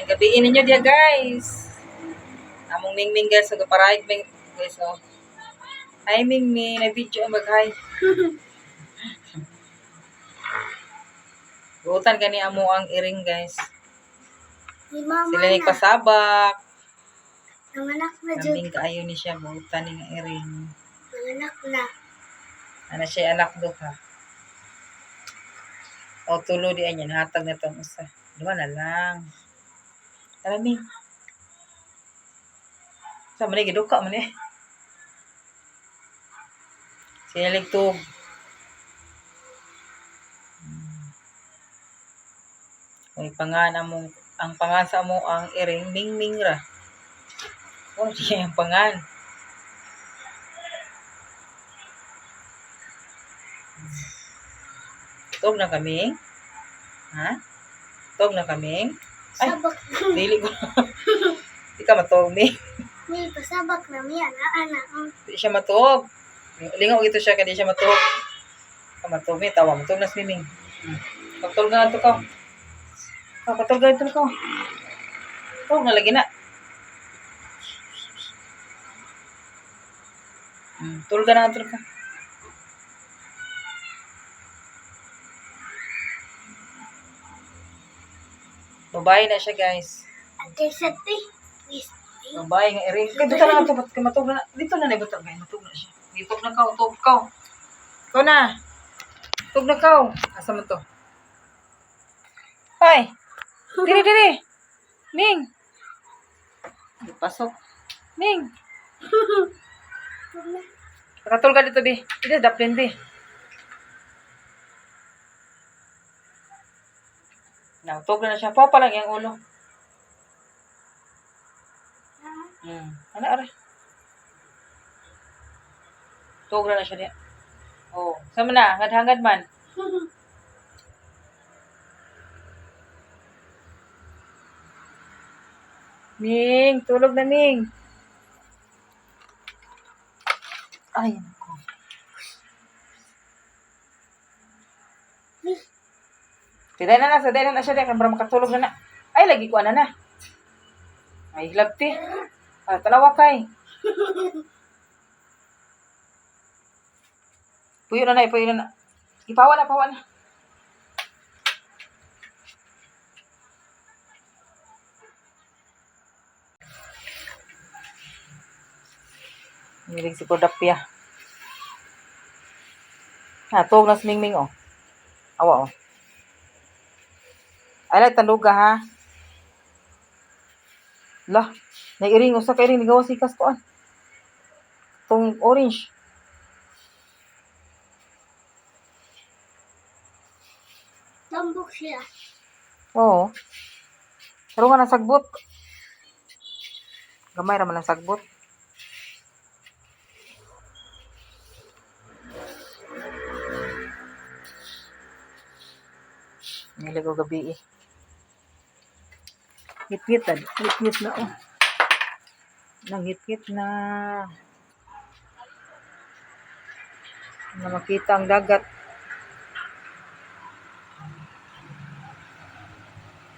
Ayan, gabiin ninyo dia guys. Among Mingming guys, so gaparayag guys, oh. Hi Mingming, na-video ang mag-hi. Buutan gani amo ang iring guys. Sila ni pasabak. Nanganak na jud. Kambing kaayo ni siya, buutan ni nga iring. Nanganak na. Ana siya anak duha. O tulo di anyan, hatag na tong usa. Duha na lang. Tara Ming. Sa man giduka man eh. Sinilig tug. May pangan among ang pangan sa mo ang iring Mingming ra. Oh, siya yung pangan. Tog na kami? Ha? Tog na kami? Ay, Sabak. dili ko. Di ka matog, Ming. May pasabak na mi ana. Di siya matog. Lingaw ito siya, kaya di siya matog. Ka matog, Ming. Tawa, matog na si Ming. Pagtog na ito ka. Pagtog na ito ka. Tog na lagi na. Tulga na ito ka. Babae na siya, guys. Ate sati. Babae nga rin. Kaya dito na ito. Ba't matog na? Dito na nabutog. Kaya matog na siya. Dito na ka. Utog ka. Ikaw na. Utog na ka. Asa mo to? Hoy! Diri! Ming! Pasok. Ming! Nakatul ka dito, Bi. Dito, daplin, Bi. Nautog na siya. Papa lang yung ulo. Ano, ara? Tog na siya niya. Oh, sama na. Hangad-hangad man. Ming, tulog na, Ming. Ay, nako. Siday na siya. Para makatulog na na. Ay, lagi ko na. Ay, hilabti. Talawa kay. Puyo na. Ipawa na. Nilig si Kodapia. Tog na si Mingming, oh. Awa, oh. Ay, lang, tanduga, ha? Lah, nairing, usa ka iring, nigawa si Kastoan. Itong orange. Tambok siya. Oo. Pero nga nasagbot. Gamay raman ang sagbot. Niligaw gabi eh. Ngit-ngit na oh. Nangit-ngit na. Na makita ang dagat.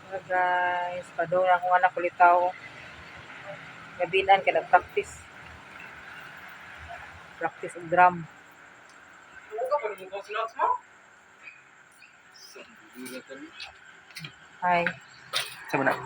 So guys, padong akong anak ulitaw. Gabinan ka nag-practice. Practice ang drum. Hi. Sama na.